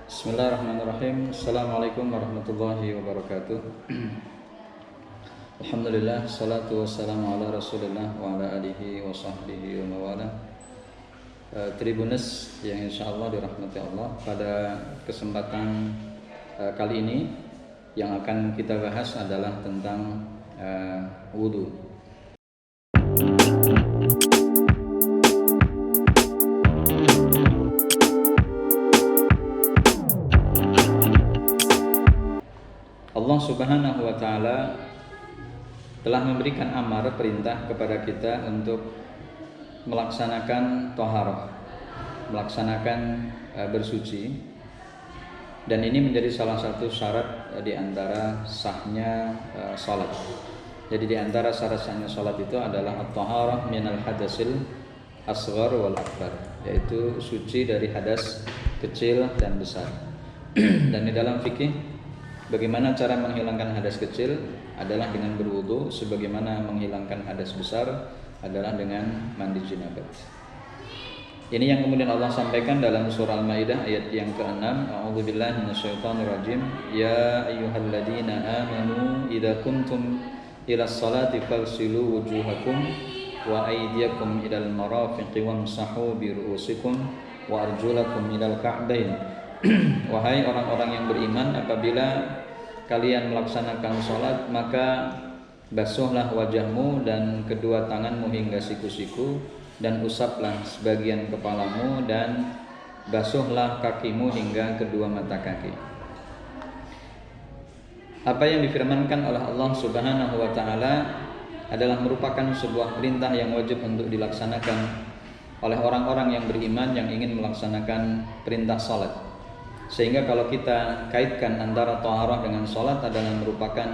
Bismillahirrahmanirrahim. Assalamualaikum warahmatullahi wabarakatuh. Alhamdulillah, salatu wassalamu ala rasulillah wa ala alihi wa sahbihi wa mawala. Tribuners yang insyaallah dirahmati Allah, pada kesempatan kali ini yang akan kita bahas adalah tentang wudu. Allah Subhanahu wa ta'ala telah memberikan amar, perintah kepada kita untuk melaksanakan thaharah, melaksanakan bersuci, dan ini menjadi salah satu syarat di antara sahnya salat. Jadi di antara syarat sahnya salat itu adalah at-thaharah minal hadasil asghar wal akbar, yaitu suci dari hadas kecil dan besar. Dan di dalam fikih, bagaimana cara menghilangkan hadas kecil adalah dengan berwudu, sebagaimana menghilangkan hadas besar adalah dengan mandi jinabat. Ini yang kemudian Allah sampaikan dalam surah Al-Maidah ayat yang ke-6. A'udzubillahi minasyaitonirrajim. Ya ayyuhalladzina amanu idza kuntum ilas salati faghsilu wujuhakum wa aydiyakum ilal marafiqi wamsahu bi ru'usikum wa arjulakum ilal ka'bain. Wahai orang-orang yang beriman, apabila kalian melaksanakan sholat, maka basuhlah wajahmu dan kedua tanganmu hingga siku-siku, dan usaplah sebagian kepalamu, dan basuhlah kakimu hingga kedua mata kaki. Apa yang difirmankan oleh Allah Subhanahu wa ta'ala adalah merupakan sebuah perintah yang wajib untuk dilaksanakan oleh orang-orang yang beriman yang ingin melaksanakan perintah sholat. Sehingga kalau kita kaitkan antara thaharah dengan sholat adalah merupakan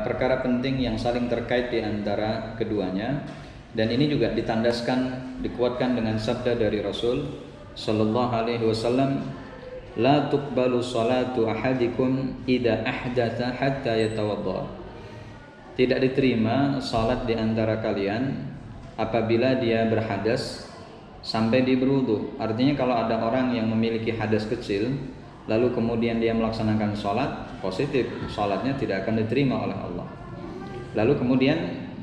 perkara penting yang saling terkait di antara keduanya. Dan ini juga ditandaskan, dikuatkan dengan sabda dari Rasul sallallahu alaihi wasallam, la tuqbalu salatu ahadikum idza ahdatha hatta yatawadda. Tidak diterima salat di antara kalian apabila dia berhadas sampai dia berwudu. Artinya kalau ada orang yang memiliki hadas kecil lalu kemudian dia melaksanakan sholat, positif, sholatnya tidak akan diterima oleh Allah. Lalu kemudian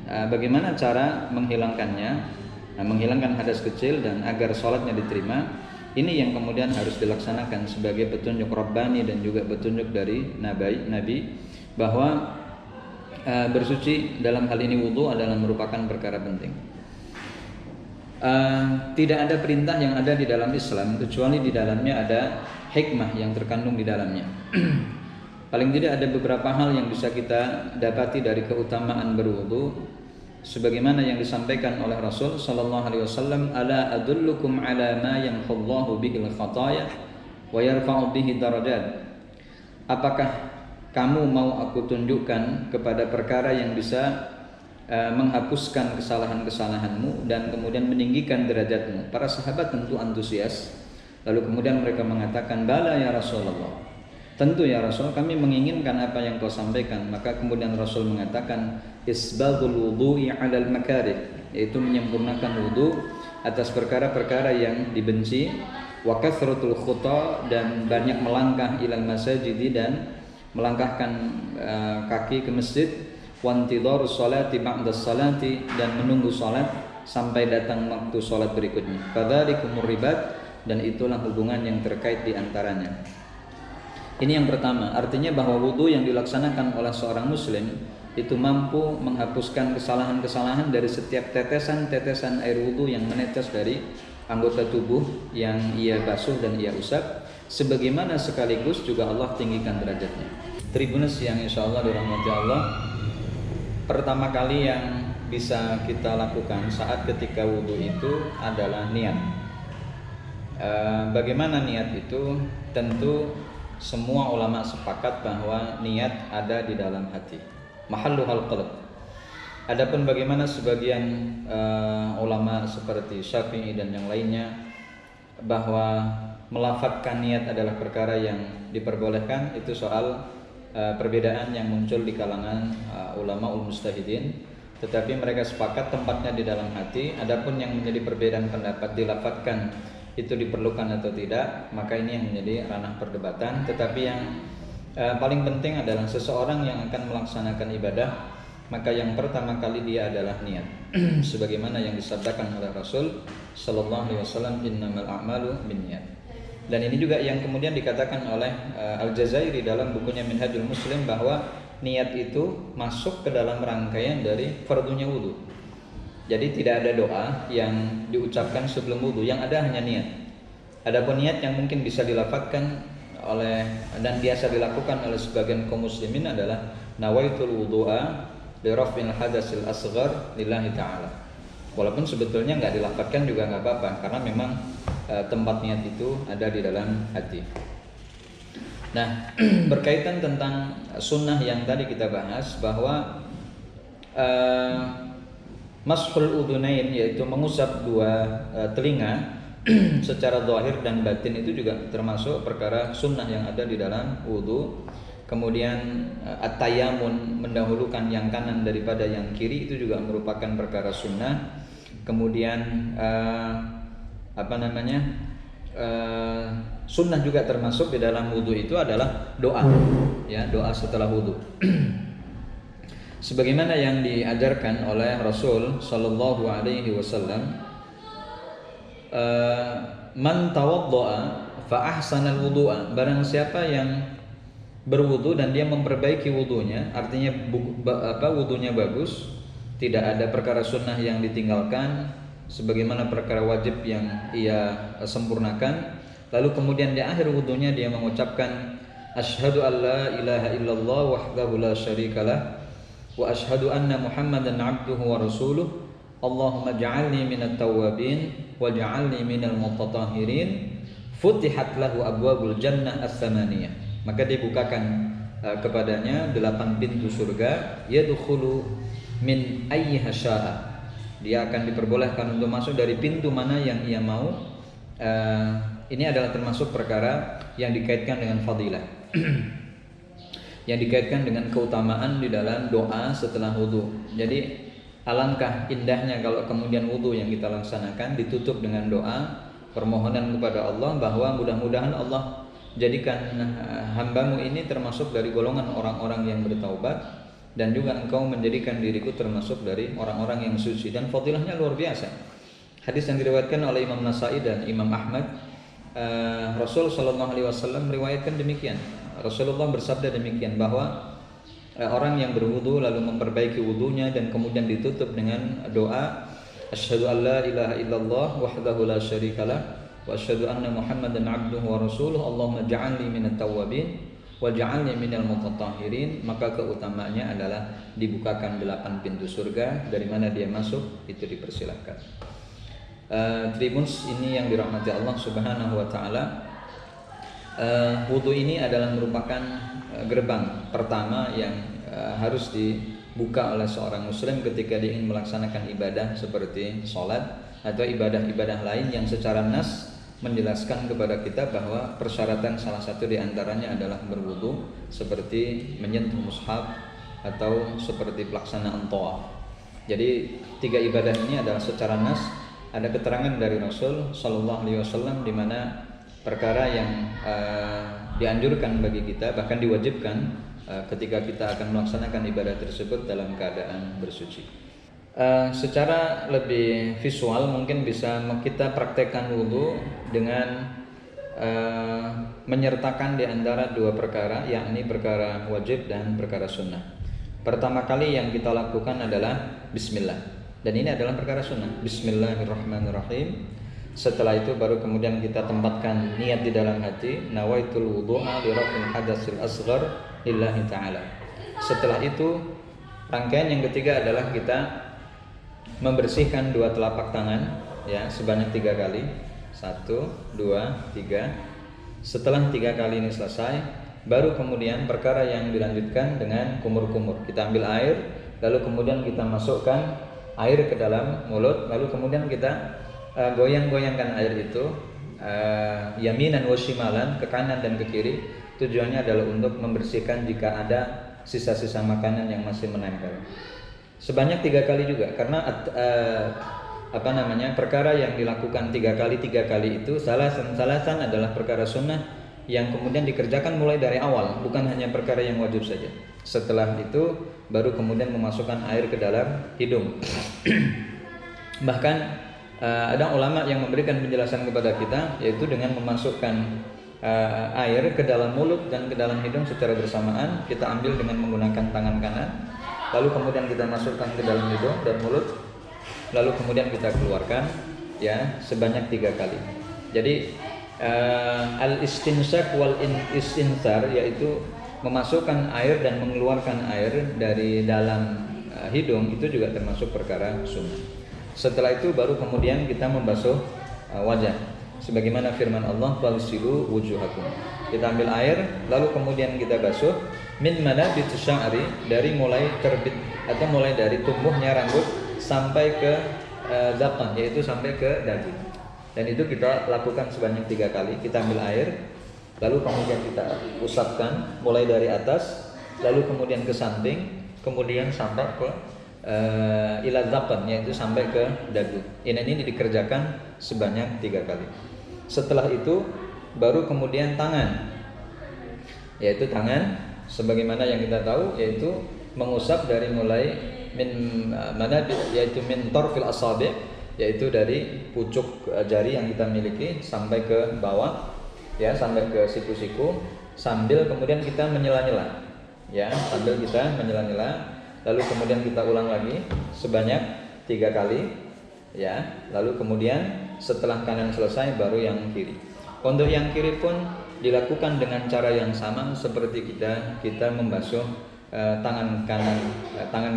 bagaimana cara menghilangkannya, menghilangkan hadas kecil dan agar sholatnya diterima? Ini yang kemudian harus dilaksanakan sebagai petunjuk Rabbani dan juga petunjuk dari Nabi bahwa bersuci dalam hal ini wudu adalah merupakan perkara penting. Tidak ada perintah yang ada di dalam Islam kecuali di dalamnya ada hikmah yang terkandung di dalamnya. Paling tidak ada beberapa hal yang bisa kita dapati dari keutamaan berwudu, sebagaimana yang disampaikan oleh Rasul sallallahu alaihi wasallam, ala adullukum ala ma yamhullahu bihil khataya wa yarfa'u bihi darajat. Apakah kamu mau aku tunjukkan kepada perkara yang bisa menghapuskan kesalahan-kesalahanmu dan kemudian meninggikan derajatmu? Para sahabat tentu antusias. Lalu kemudian mereka mengatakan, bala ya Rasulullah, tentu ya Rasul, kami menginginkan apa yang kau sampaikan. Maka kemudian Rasul mengatakan, isbaghul wudu'i 'alal makarih, yaitu menyempurnakan wudu atas perkara-perkara yang dibenci, wa kathratul khuta, dan banyak melangkah, ilal masajidi, dan melangkahkan kaki ke masjid, wantidharus salati ba'da salati, dan menunggu salat sampai datang waktu salat berikutnya. Fadzalikumur ribat, dan itulah hubungan yang terkait di antaranya. Ini yang pertama, artinya bahwa wudu yang dilaksanakan oleh seorang muslim itu mampu menghapuskan kesalahan-kesalahan dari setiap tetesan-tetesan air wudu yang menetes dari anggota tubuh yang ia basuh dan ia usap, sebagaimana sekaligus juga Allah tinggikan derajatnya. Tribuners yang insyaallah dirahmati Allah, pertama kali yang bisa kita lakukan saat ketika wudu itu adalah niat. Bagaimana niat itu? Tentu semua ulama sepakat bahwa niat ada di dalam hati, mahalluhal qalb. Adapun bagaimana sebagian ulama seperti Syafi'i dan yang lainnya bahwa melafadzkan niat adalah perkara yang diperbolehkan, itu soal perbedaan yang muncul di kalangan ulama mujtahidin. Tetapi mereka sepakat tempatnya di dalam hati. Adapun yang menjadi perbedaan pendapat dilafadzkan itu diperlukan atau tidak, maka ini yang menjadi ranah perdebatan. Tetapi yang paling penting adalah seseorang yang akan melaksanakan ibadah, maka yang pertama kali dia adalah niat. Sebagaimana yang disabdakan oleh Rasul sallallahu alaihi wasallam, innamal a'malu binniyat. Dan ini juga yang kemudian dikatakan oleh Al-Jazairi dalam bukunya Minhajul Muslim, bahwa niat itu masuk ke dalam rangkaian dari fardunya wudu. Jadi tidak ada doa yang diucapkan sebelum wudu, yang ada hanya niat. Adapun niat yang mungkin bisa dilafadzkan oleh dan biasa dilakukan oleh sebagian kaum muslimin adalah nawaitul wudu'a li raf'il hadatsil asghar lillahi ta'ala. Walaupun sebetulnya nggak dilafadzkan juga nggak apa-apa, karena memang tempat niat itu ada di dalam hati. Nah, berkaitan tentang sunnah yang tadi kita bahas, bahwa mashul udunain, yaitu mengusap dua telinga secara zahir dan batin, itu juga termasuk perkara sunnah yang ada di dalam wudu. Kemudian at-tayammun, mendahulukan yang kanan daripada yang kiri, itu juga merupakan perkara sunnah. Kemudian sunnah juga termasuk di dalam wudu itu adalah doa, ya, doa setelah wudu. Sebagaimana yang diajarkan oleh Rasul sallallahu alaihi wasallam, man tawaddoa fa ahsanal wudu'a, barang siapa yang berwudu dan dia memperbaiki wudunya, artinya wudunya bagus, tidak ada perkara sunnah yang ditinggalkan, sebagaimana perkara wajib yang ia sempurnakan. Lalu kemudian di akhir wudunya dia mengucapkan asyhadu an la ilaha illallah wahdahu la syarikalah wa asyhadu anna muhammadan abduhu wa rasuluh, Allahumma ja'alni minat tawwabin wa ja'alni minal mutatahhirin, futihat lahu abwabul jannah as-samaniyah. Maka dibukakan kepadanya 8 pintu surga, yadkhulu min ayyiha syaa, dia akan diperbolehkan untuk masuk dari pintu mana yang ia mau. Ini adalah termasuk perkara yang dikaitkan dengan fadilah yang dikaitkan dengan keutamaan di dalam doa setelah wudu. Jadi alangkah indahnya kalau kemudian wudu yang kita laksanakan ditutup dengan doa permohonan kepada Allah, bahwa mudah-mudahan Allah jadikan hambamu ini termasuk dari golongan orang-orang yang bertaubat, dan juga engkau menjadikan diriku termasuk dari orang-orang yang suci. Dan fadilahnya luar biasa. Hadis yang diriwayatkan oleh Imam Nasai dan Imam Ahmad, Rasul sallallahu alaihi wasallam meriwayatkan demikian. Rasulullah bersabda demikian, bahwa orang yang berwudu lalu memperbaiki wudunya dan kemudian ditutup dengan doa asyhadu an la ilaha illallah wahdahu la syarikalah wa asyhadu anna muhammadan abduhu wa rasuluh, Allahumma ja'alni minat tawwabin wa ja'alni minal mutatahhirin, maka keutamaannya adalah dibukakan 8 pintu surga, dari mana dia masuk itu dipersilahkan. Tribuns ini yang dirahmati Allah Subhanahu wa taala, wudu ini adalah merupakan gerbang pertama yang harus dibuka oleh seorang muslim ketika dia ingin melaksanakan ibadah seperti sholat atau ibadah-ibadah lain yang secara nas menjelaskan kepada kita bahwa persyaratan salah satu diantaranya adalah berwudu, seperti menyentuh mushaf atau seperti pelaksanaan tawaf. Jadi 3 ibadah ini adalah secara nas ada keterangan dari Rasul Sallallahu Alaihi Wasallam, di mana perkara yang dianjurkan bagi kita, bahkan diwajibkan ketika kita akan melaksanakan ibadah tersebut dalam keadaan bersuci. Secara lebih visual mungkin bisa kita praktekkan wudu dengan menyertakan di antara 2 perkara, yakni perkara wajib dan perkara sunnah. Pertama kali yang kita lakukan adalah bismillah, dan ini adalah perkara sunnah, bismillahirrahmanirrahim. Setelah itu baru kemudian kita tempatkan niat di dalam hati, nawaitul wudu'a li raf'il hadatsil asghar lillahi ta'ala. Setelah itu rangkaian yang ketiga adalah kita membersihkan 2 telapak tangan, ya, sebanyak 3 kali. 1, 2, 3. Setelah 3 kali ini selesai, baru kemudian perkara yang dilanjutkan dengan kumur-kumur. Kita ambil air, lalu kemudian kita masukkan air ke dalam mulut, lalu kemudian kita goyang-goyangkan air itu yaminan wa shimalan, ke kanan dan ke kiri. Tujuannya adalah untuk membersihkan jika ada sisa-sisa makanan yang masih menempel. Sebanyak 3 kali juga, karena perkara yang dilakukan 3 kali itu salasan adalah perkara sunnah yang kemudian dikerjakan mulai dari awal, bukan hanya perkara yang wajib saja. Setelah itu baru kemudian memasukkan air ke dalam hidung. Bahkan ada ulama yang memberikan penjelasan kepada kita, yaitu dengan memasukkan air ke dalam mulut dan ke dalam hidung secara bersamaan. Kita ambil dengan menggunakan tangan kanan, lalu kemudian kita masukkan ke dalam hidung dan mulut, lalu kemudian kita keluarkan ya sebanyak 3 kali. Jadi al-istinsak wal istinsar, yaitu memasukkan air dan mengeluarkan air dari dalam hidung, itu juga termasuk perkara sunnah. Setelah itu baru kemudian kita membasuh wajah, sebagaimana firman Allah, "Faghsilu wujuhakum." Kita ambil air lalu kemudian kita basuh min manabit sya'ri, dari mulai terbit atau mulai dari tumbuhnya rambut sampai ke zaqan, yaitu sampai ke dagu. Dan itu kita lakukan sebanyak 3 kali. Kita ambil air, lalu kemudian kita usapkan mulai dari atas, lalu kemudian ke samping, kemudian sampai ke ila zaqan, yaitu sampai ke dagu. Ini dikerjakan sebanyak 3 kali. Setelah itu baru kemudian tangan, yaitu tangan sebagaimana yang kita tahu, yaitu mengusap dari mulai min manabit, yaitu min tarfil asabi', yaitu dari pucuk jari yang kita miliki sampai ke bawah, ya, sampai ke siku-siku, sambil kemudian kita menyela-nyela, ya, sambil kita menyela-nyela, lalu kemudian kita ulang lagi sebanyak 3 kali, ya, lalu kemudian setelah kanan selesai baru yang kiri. Untuk yang kiri pun dilakukan dengan cara yang sama seperti kita membasuh tangan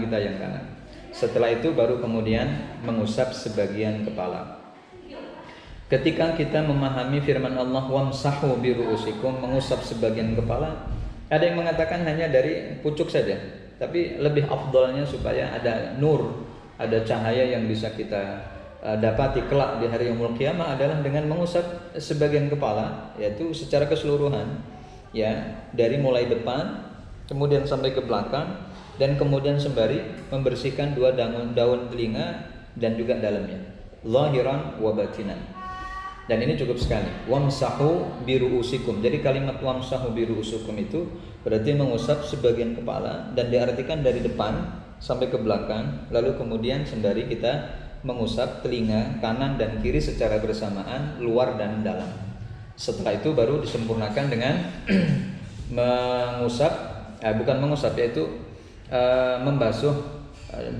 kita yang kanan. Setelah itu baru kemudian mengusap sebagian kepala. Ketika kita memahami firman Allah, "Wamsahu biru'usikum", mengusap sebagian kepala, ada yang mengatakan hanya dari pucuk saja, tapi lebih afdalnya supaya ada nur, ada cahaya yang bisa kita dapati kelak di hari yaumul qiyamah adalah dengan mengusap sebagian kepala, yaitu secara keseluruhan, ya, dari mulai depan kemudian sampai ke belakang, dan kemudian sembari membersihkan 2 daun telinga dan juga dalamnya, zahiran wa batinan. Dan ini cukup sekali. Wamsahu biru'usikum. Jadi kalimat wamsahu biru'usikum itu berarti mengusap sebagian kepala, dan diartikan dari depan sampai ke belakang, lalu kemudian sembari kita mengusap telinga kanan dan kiri secara bersamaan, luar dan dalam. Setelah itu baru disempurnakan dengan yaitu membasuh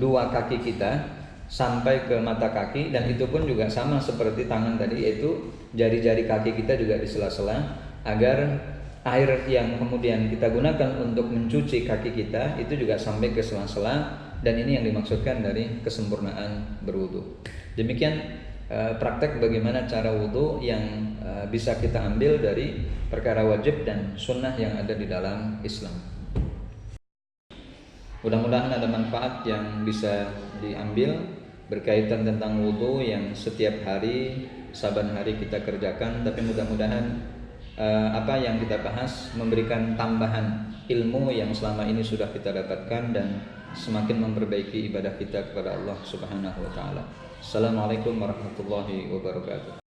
2 kaki kita sampai ke mata kaki, dan itu pun juga sama seperti tangan tadi, yaitu jari-jari kaki kita juga di sela-sela, agar air yang kemudian kita gunakan untuk mencuci kaki kita itu juga sampai ke sela-sela, dan ini yang dimaksudkan dari kesempurnaan berwudu. Demikian praktek bagaimana cara wudu yang bisa kita ambil dari perkara wajib dan sunnah yang ada di dalam Islam. Mudah-mudahan ada manfaat yang bisa diambil berkaitan tentang wudu yang setiap hari, saban hari kita kerjakan. Tapi mudah-mudahan apa yang kita bahas memberikan tambahan ilmu yang selama ini sudah kita dapatkan, dan semakin memperbaiki ibadah kita kepada Allah Subhanahu wa taala. Assalamualaikum warahmatullahi wabarakatuh.